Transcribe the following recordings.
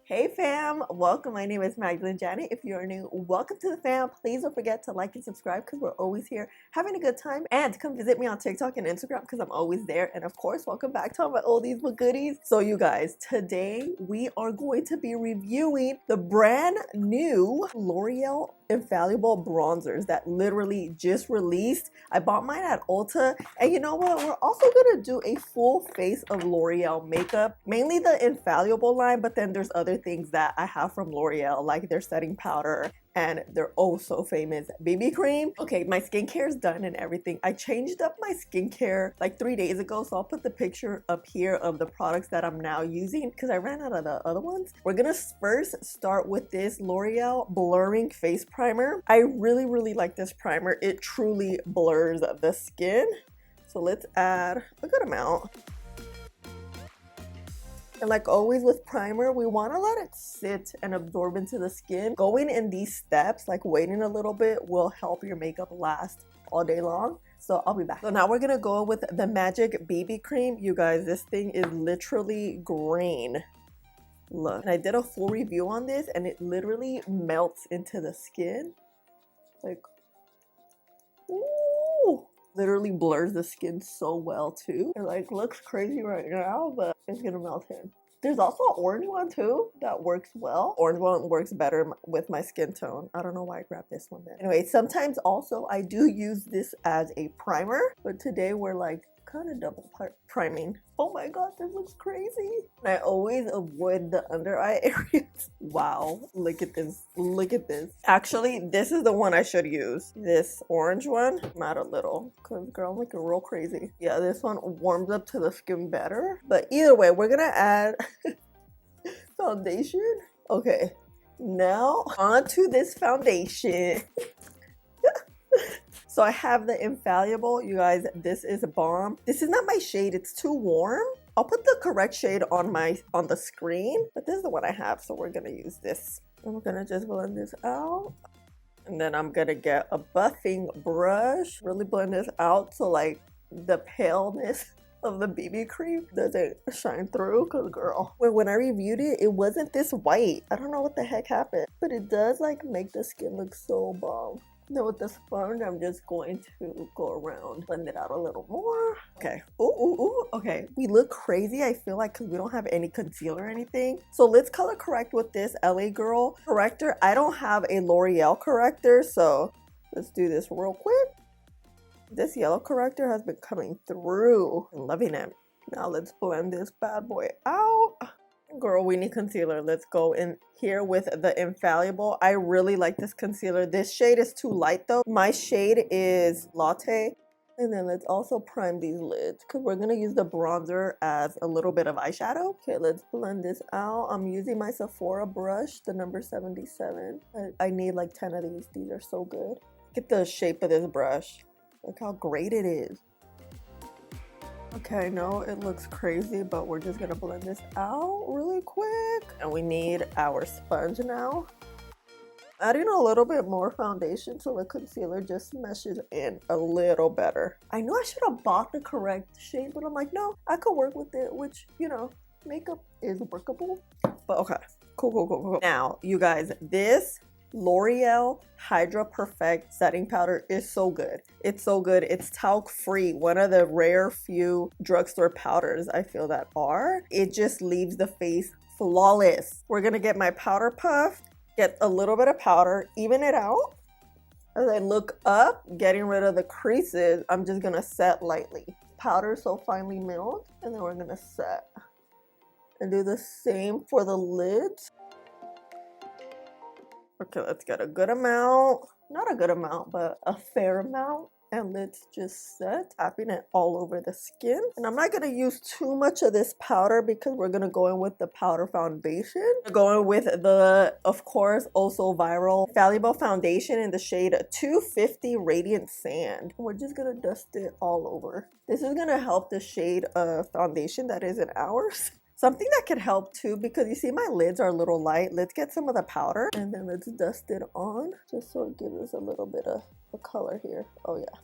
Hey fam, welcome. My name is MagdalineJanet. If you're new, welcome to the fam. Please don't forget to like and subscribe because we're always here having a good time. And come visit me on TikTok and Instagram because I'm always there. And of course, welcome back to all my oldies but goodies. So you guys, today we are going to be reviewing the brand new L'Oreal Infallible bronzers that literally just released. I bought mine at Ulta, and you know what, we're also gonna do a full face of L'Oreal makeup, mainly the Infallible line, but then there's other things that I have from L'Oreal, like their setting powder and their oh so famous BB cream. Okay, my skincare is done and everything. I changed up my skincare like 3 days ago, so I'll put the picture up here of the products that I'm now using because I ran out of the other ones. We're gonna first start with this L'Oreal Blurring Face Primer. I really like this primer. It truly blurs the skin. So let's add a good amount. And like always with primer, we want to let it sit and absorb into the skin. Going in these steps, like waiting a little bit, will help your makeup last all day long. So I'll be back. So now we're gonna go with the Magic BB Cream. You guys, this thing is literally green. Look, and I did a full review on this and it literally melts into the skin. Like, ooh. Literally blurs the skin so well too. It like looks crazy right now, but it's gonna melt in. There's also an orange one too that works well. Orange one works better with my skin tone. I don't know why I grabbed this one then. Anyway, sometimes also I do use this as a primer, but today we're like kind of double priming. Oh my god, this looks crazy. I always avoid the under eye areas. Wow, look at this, look at this. Actually, this is the one I should use. This orange one, not a little, because girl, I'm looking real crazy. Yeah, this one warms up to the skin better. But either way, we're gonna add foundation. Okay, now onto this foundation. So I have the Infallible. You guys, this is a bomb. This is not my shade, it's too warm. I'll put the correct shade on the screen, but this is the one I have, so we're gonna use this. And we're gonna just blend this out. And then I'm gonna get a buffing brush, really blend this out so like the paleness of the BB cream doesn't shine through, because girl, when I reviewed it, it wasn't this white. I don't know what the heck happened, but it does like make the skin look so bomb. Then with the sponge, I'm just going to go around, blend it out a little more. Okay, ooh, okay. We look crazy, I feel like, because we don't have any concealer or anything. So let's color correct with this LA Girl corrector. I don't have a L'Oreal corrector, so let's do this real quick. This yellow corrector has been coming through. I'm loving it. Now let's blend this bad boy out. Girl, we need concealer. Let's go in here with the Infallible. I really like this concealer. This shade is too light though. My shade is Latte. And then let's also prime these lids because we're going to use the bronzer as a little bit of eyeshadow. Okay, let's blend this out. I'm using my Sephora brush, the number 77. I need like 10 of these. These are so good. Look at the shape of this brush. Look how great it is. Okay, I know it looks crazy, but we're just gonna blend this out really quick. And we need our sponge now. Adding a little bit more foundation so the concealer just meshes in a little better. I know I should have bought the correct shade, but I'm like, no, I could work with it, which, you know, makeup is workable. But okay, cool. Now, you guys, this L'Oreal Hydra Perfect setting powder is so good. It's so good. It's talc free, one of the rare few drugstore powders I feel that are. It just leaves the face flawless. We're gonna get my powder puff, get a little bit of powder, even it out. As I look up, getting rid of the creases, I'm just gonna set lightly. Powder so finely milled, and then we're gonna set. And do the same for the lids. Okay, let's get a good amount, not a good amount, but a fair amount. And let's just set, tapping it all over the skin. And I'm not gonna use too much of this powder because we're gonna go in with the powder foundation. We're going with the, of course, also viral Infallible foundation in the shade 250 Radiant Sand. We're just gonna dust it all over. This is gonna help the shade of foundation that isn't ours. Something that could help too, because you see my lids are a little light. Let's get some of the powder and then let's dust it on just so it gives us a little bit of a color here. Oh yeah.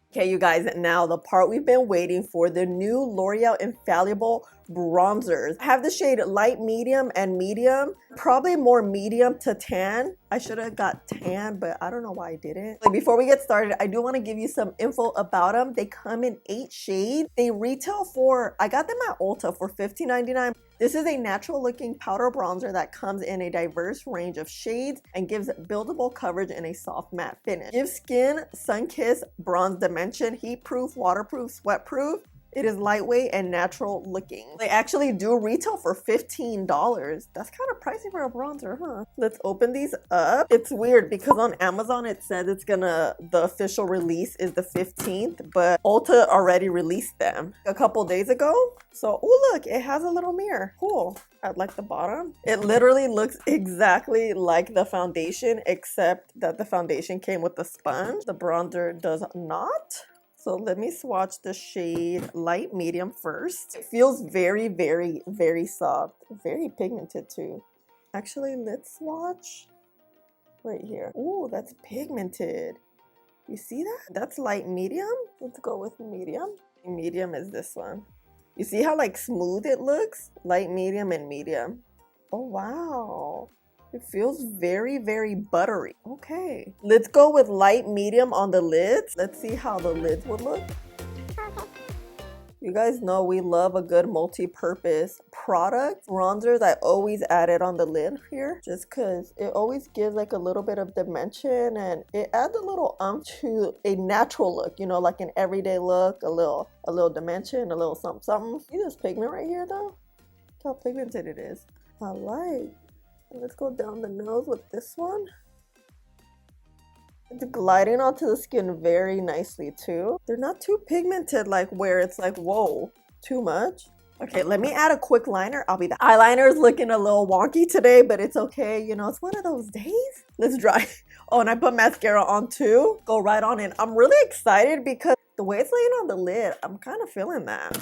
Okay, you guys, now the part we've been waiting for, the new L'Oreal Infallible bronzers. I have the shade light medium and medium, probably more medium to tan. I should have got tan, but I don't know why I didn't. Like, before we get started, I do want to give you some info about them. They come in 8 shades. They retail for, I got them at Ulta for $15.99. This is a natural looking powder bronzer that comes in a diverse range of shades and gives buildable coverage in a soft matte finish. Gives skin sun-kissed bronze dimension, heat proof, waterproof, sweat proof. It is lightweight and natural looking. They actually do retail for $15. That's kind of pricey for a bronzer, huh? Let's open these up. It's weird because on Amazon it says the official release is the 15th, but Ulta already released them a couple days ago. So, oh look, it has a little mirror. Cool. At like the bottom. It literally looks exactly like the foundation, except that the foundation came with the sponge. The bronzer does not. So let me swatch the shade light medium first. It feels very, very, very soft. Very pigmented too. Actually, let's swatch right here. Ooh, that's pigmented. You see that? That's light medium. Let's go with medium. Medium is this one. You see how like smooth it looks? Light, medium, and medium. Oh, wow. It feels very, very buttery. Okay. Let's go with light medium on the lids. Let's see how the lids would look. You guys know we love a good multi-purpose product. Bronzers, I always add it on the lid here just because it always gives like a little bit of dimension and it adds a little to a natural look, you know, like an everyday look, a little dimension, a little something, something. See this pigment right here though? Look how pigmented it is. I like. Let's go down the nose with this one. It's gliding onto the skin very nicely too. They're not too pigmented like where it's like, whoa, too much. Okay, let me add a quick liner. I'll be the eyeliner is looking a little wonky today, but it's okay. You know, it's one of those days. Let's dry. Oh, and I put mascara on too. Go right on in. I'm really excited because the way it's laying on the lid, I'm kind of feeling that.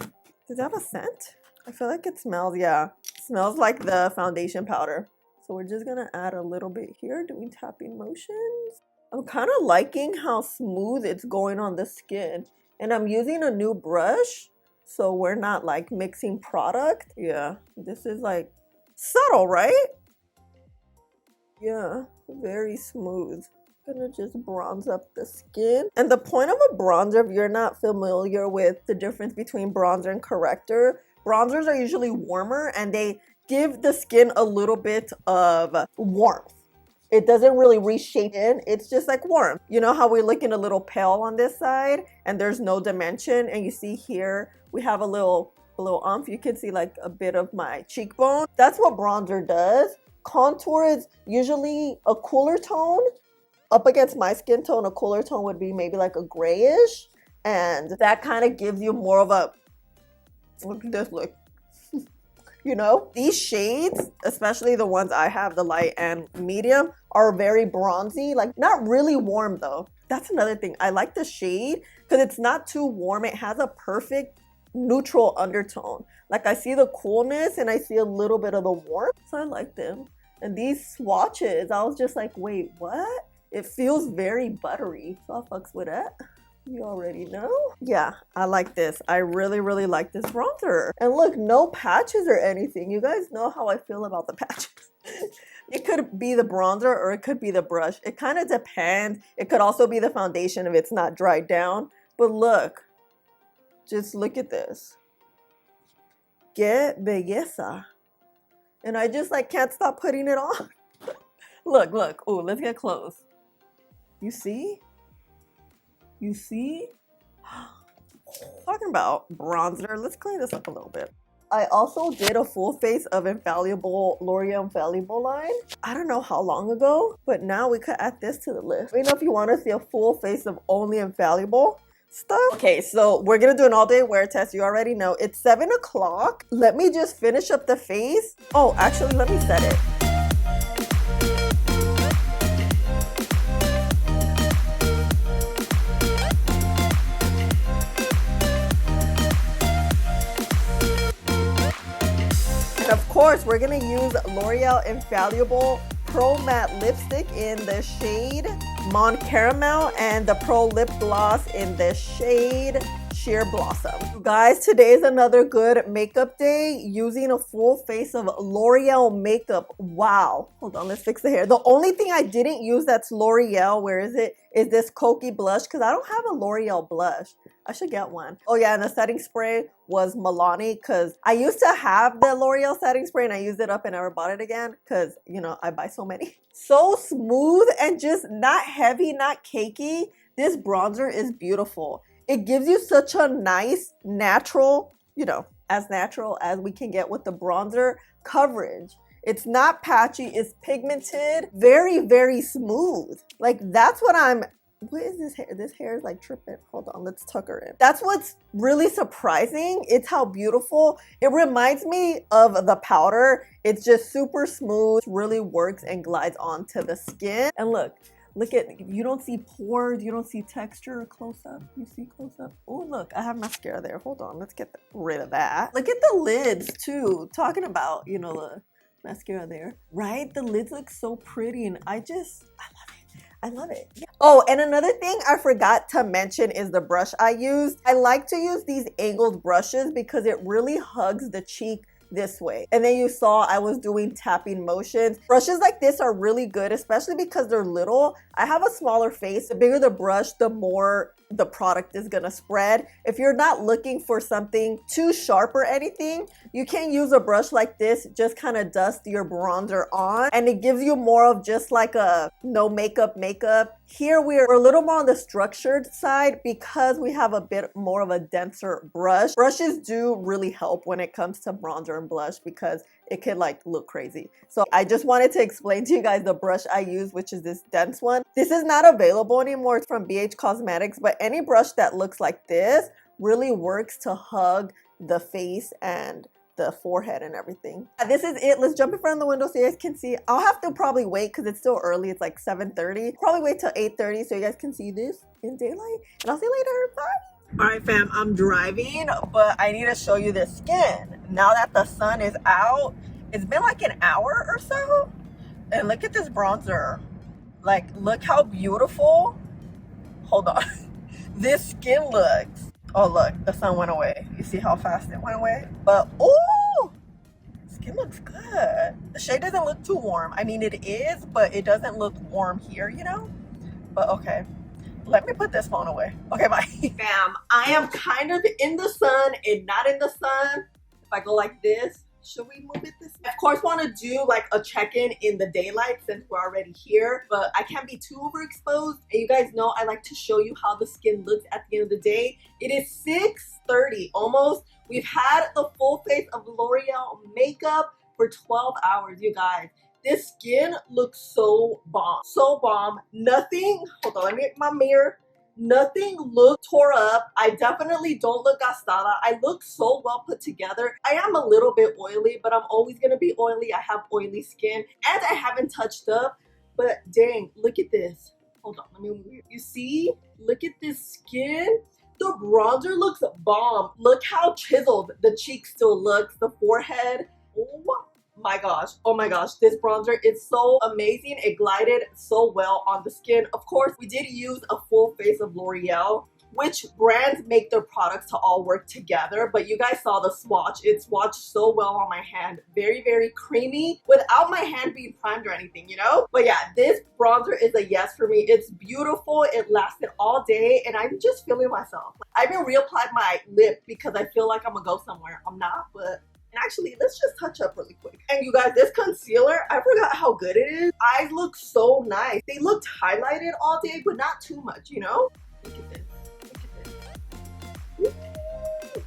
Does it have a scent? I feel like it smells, yeah. It smells like the foundation powder. So we're just gonna add a little bit here, doing tapping motions. I'm kind of liking how smooth it's going on the skin. And I'm using a new brush, so we're not like mixing product. Yeah, this is like subtle, right? Yeah, very smooth. Gonna just bronze up the skin. And the point of a bronzer, if you're not familiar with the difference between bronzer and corrector, bronzers are usually warmer and they give the skin a little bit of warmth. It doesn't really reshape it. It's just like warm. You know how we're looking a little pale on this side and there's no dimension, and you see here we have a little umph. You can see like a bit of my cheekbone. That's what bronzer does. Contour is usually a cooler tone. Up against my skin tone, a cooler tone would be maybe like a grayish, and that kind of gives you more of a, look at this look. You know, these shades, especially the ones I have, the light and medium, are very bronzy, like not really warm though. That's another thing. I like the shade because it's not too warm. It has a perfect neutral undertone. Like I see the coolness and I see a little bit of the warmth. So I like them. And these swatches, I was just like, wait, what? It feels very buttery. So I fucks with that. You already know. Yeah, I like this. I really, really like this bronzer. And look, no patches or anything. You guys know how I feel about the patches. It could be the bronzer or it could be the brush. It kind of depends. It could also be the foundation if it's not dried down. But look, just look at this. Que belleza. And I just like can't stop putting it on. Look, look. Oh, let's get close. You see? You see? Talking about bronzer, let's clean this up a little bit. I also did a full face of L'Oreal Infallible line. I don't know how long ago, but now we could add this to the list. Let me know if you want to see a full face of only Infallible stuff. Okay, so we're gonna do an all-day wear test. You already know it's 7 o'clock. Let me just finish up the face. Oh, actually, let me set it. And of course, we're gonna use L'Oreal Infallible Pro Matte Lipstick in the shade Mon Caramel and the Pro Lip Gloss in the shade Sheer Blossom. You guys, today is another good makeup day using a full face of L'Oreal makeup. Wow. Hold on, let's fix the hair. The only thing I didn't use that's L'Oreal, where is it, is this Cokie blush, because I don't have a L'Oreal blush. I should get one. Oh yeah, and the setting spray was Milani, because I used to have the L'Oreal setting spray and I used it up and never bought it again because, you know, I buy so many. So smooth and just not heavy, not cakey. This bronzer is beautiful. It gives you such a nice, natural, you know, as natural as we can get with the bronzer coverage. It's not patchy, it's pigmented, very, very smooth. Like that's what what is this hair? This hair is like tripping. Hold on, let's tuck her in. That's what's really surprising. It's how beautiful. It reminds me of the powder. It's just super smooth, really works and glides onto the skin. And look at, you don't see pores, you don't see texture close up. You see close up? Oh, look, I have mascara there. Hold on, let's get rid of that. Look at the lids too. Talking about, you know, the mascara there, right? The lids look so pretty and I love it. I love it. Oh, and another thing I forgot to mention is the brush I used. I like to use these angled brushes because it really hugs the cheek this way. And then you saw I was doing tapping motions. Brushes like this are really good, especially because they're little. I have a smaller face. The bigger the brush, the more the product is gonna spread. If you're not looking for something too sharp or anything, you can use a brush like this, just kind of dust your bronzer on, and it gives you more of just like a no makeup. Here we're a little more on the structured side because we have a bit more of a denser brush. Brushes do really help when it comes to bronzer and blush because it could like look crazy. So I just wanted to explain to you guys the brush I use, which is this dense one. This is not available anymore. It's from BH Cosmetics, but any brush that looks like this really works to hug the face and the forehead and everything. This is it. Let's jump in front of the window so you guys can see. I'll have to probably wait because it's still early. It's like 7:30. Probably wait till 8:30 so you guys can see this in daylight. And I'll see you later. Bye. All right, fam, I'm driving, but I need to show you the skin. Now that the sun is out, it's been like an hour or so. And look at this bronzer. Like, look how beautiful. Hold on. This skin looks. Oh, look, the sun went away. You see how fast it went away? But, ooh, skin looks good. The shade doesn't look too warm. I mean, it is, but it doesn't look warm here, you know? But, okay. Let me put this phone away. Okay, bye. Fam, I am kind of in the sun and not in the sun. If I go like this, should we move it this way? Of course, want to do like a check-in in the daylight since we're already here, but I can't be too overexposed. And you guys know I like to show you how the skin looks at the end of the day. It is 6:30 almost. We've had the full face of L'Oreal makeup for 12 hours, you guys. This skin looks so bomb. So bomb. Nothing, hold on, let me get my mirror. Nothing looked tore up. I definitely don't look gastada. I look so well put together. I am a little bit oily, but I'm always gonna be oily. I have oily skin and I haven't touched up, but dang, look at this. Hold on, let me move. You see? Look at this skin. The bronzer looks bomb. Look how chiseled the cheek still looks, the forehead. Oh my gosh, oh my gosh, this bronzer is so amazing. It glided so well on the skin. Of course, we did use a full face of L'Oreal, which brands make their products to all work together, but you guys saw the swatch. It swatched so well on my hand. Very, very creamy without my hand being primed or anything, you know? But yeah, this bronzer is a yes for me. It's beautiful. It lasted all day and I'm just feeling myself. I even reapplied my lip because I feel like I'm gonna go somewhere. I'm not, but actually, let's just touch up really quick. And you guys, this concealer, I forgot how good it is. Eyes look so nice. They looked highlighted all day, but not too much, you know? Look at this. Look at this.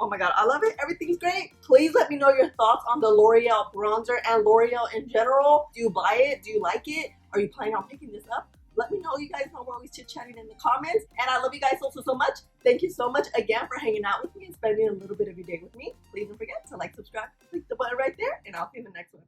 Oh my god, I love it. Everything's great. Please let me know your thoughts on the L'Oreal bronzer and L'Oreal in general. Do you buy it? Do you like it? Are you planning on picking this up? Let me know. You guys know we're always chit-chatting in the comments. And I love you guys so much. Thank you so much again for hanging out with me and spending a little bit of your day with me. Please don't forget to like, subscribe, click the button right there, and I'll see you in the next one.